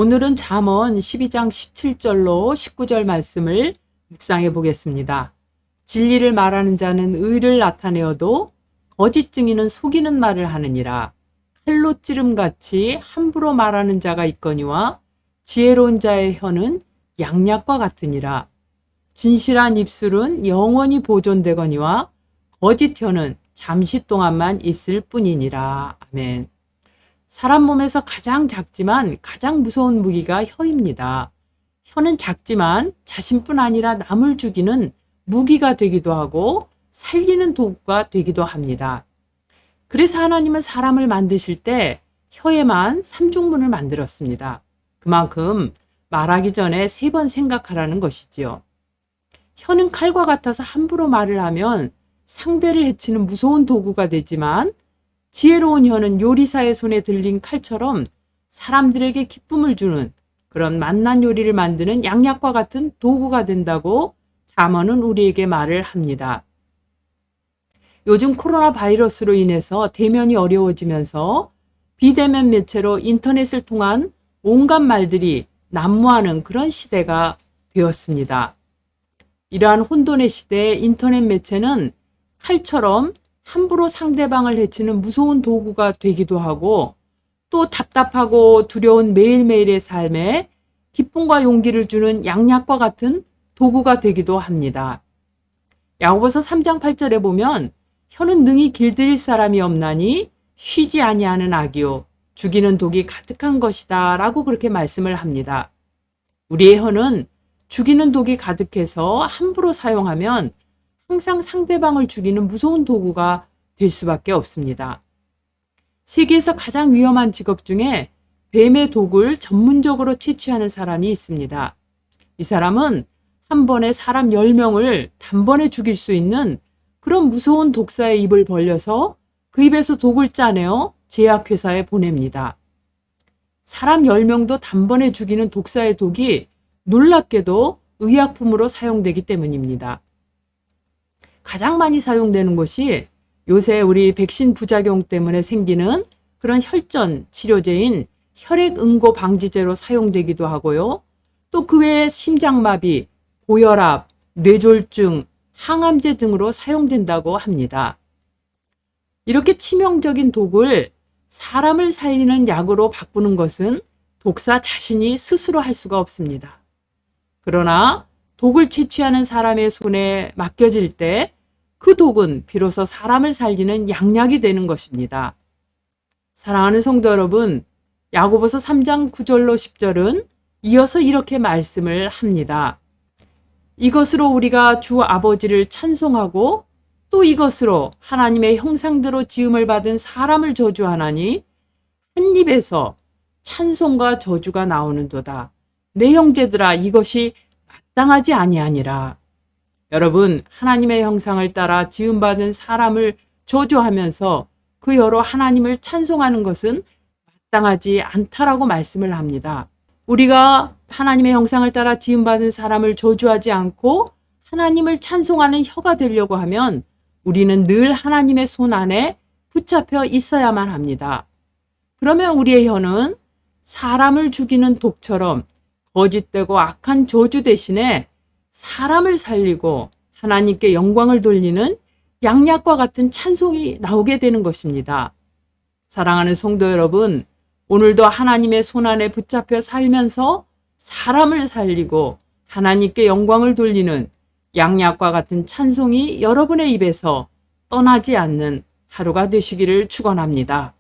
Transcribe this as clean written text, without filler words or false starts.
오늘은 잠언 12장 17절로 19절 말씀을 묵상해 보겠습니다. 진리를 말하는 자는 의를 나타내어도 거짓 증인은 속이는 말을 하느니라. 칼로 찌름같이 함부로 말하는 자가 있거니와 지혜로운 자의 혀는 양약과 같으니라. 진실한 입술은 영원히 보존되거니와 거짓 혀는 잠시 동안만 있을 뿐이니라. 아멘. 사람 몸에서 가장 작지만 가장 무서운 무기가 혀입니다. 혀는 작지만 자신뿐 아니라 남을 죽이는 무기가 되기도 하고 살리는 도구가 되기도 합니다. 그래서 하나님은 사람을 만드실 때 혀에만 삼중문을 만들었습니다. 그만큼 말하기 전에 3번 생각하라는 것이지요. 혀는 칼과 같아서 함부로 말을 하면 상대를 해치는 무서운 도구가 되지만 지혜로운 혀는 요리사의 손에 들린 칼처럼 사람들에게 기쁨을 주는 그런 맛난 요리를 만드는 양약과 같은 도구가 된다고 잠언은 우리에게 말을 합니다. 요즘 코로나 바이러스로 인해서 대면이 어려워지면서 비대면 매체로 인터넷을 통한 온갖 말들이 난무하는 그런 시대가 되었습니다. 이러한 혼돈의 시대에 인터넷 매체는 칼처럼 함부로 상대방을 해치는 무서운 도구가 되기도 하고 또 답답하고 두려운 매일매일의 삶에 기쁨과 용기를 주는 양약과 같은 도구가 되기도 합니다. 야고보서 3장 8절에 보면 혀는 능히 길들일 사람이 없나니 쉬지 아니하는 악이요 죽이는 독이 가득한 것이다 라고 그렇게 말씀을 합니다. 우리의 혀는 죽이는 독이 가득해서 함부로 사용하면 항상 상대방을 죽이는 무서운 도구가 될 수밖에 없습니다. 세계에서 가장 위험한 직업 중에 뱀의 독을 전문적으로 채취하는 사람이 있습니다. 이 사람은 한 번에 사람 10명을 단번에 죽일 수 있는 그런 무서운 독사의 입을 벌려서 그 입에서 독을 짜내어 제약회사에 보냅니다. 사람 10명도 단번에 죽이는 독사의 독이 놀랍게도 의약품으로 사용되기 때문입니다. 가장 많이 사용되는 것이 요새 우리 백신 부작용 때문에 생기는 그런 혈전 치료제인 혈액응고 방지제로 사용되기도 하고요. 또 그 외에 심장마비, 고혈압, 뇌졸중, 항암제 등으로 사용된다고 합니다. 이렇게 치명적인 독을 사람을 살리는 약으로 바꾸는 것은 독사 자신이 스스로 할 수가 없습니다. 그러나 독을 채취하는 사람의 손에 맡겨질 때 그 독은 비로소 사람을 살리는 양약이 되는 것입니다. 사랑하는 성도 여러분, 야고보서 3장 9절로 10절은 이어서 이렇게 말씀을 합니다. 이것으로 우리가 주 아버지를 찬송하고 또 이것으로 하나님의 형상대로 지음을 받은 사람을 저주하나니 한 입에서 찬송과 저주가 나오는도다. 내 형제들아 이것이 마땅하지 아니하니라. 여러분, 하나님의 형상을 따라 지음받은 사람을 저주하면서 그 여러 하나님을 찬송하는 것은 마땅하지 않다라고 말씀을 합니다. 우리가 하나님의 형상을 따라 지음받은 사람을 저주하지 않고 하나님을 찬송하는 혀가 되려고 하면 우리는 늘 하나님의 손 안에 붙잡혀 있어야만 합니다. 그러면 우리의 혀는 사람을 죽이는 독처럼 거짓되고 악한 저주 대신에 사람을 살리고 하나님께 영광을 돌리는 양약과 같은 찬송이 나오게 되는 것입니다. 사랑하는 성도 여러분, 오늘도 하나님의 손안에 붙잡혀 살면서 사람을 살리고 하나님께 영광을 돌리는 양약과 같은 찬송이 여러분의 입에서 떠나지 않는 하루가 되시기를 축원합니다.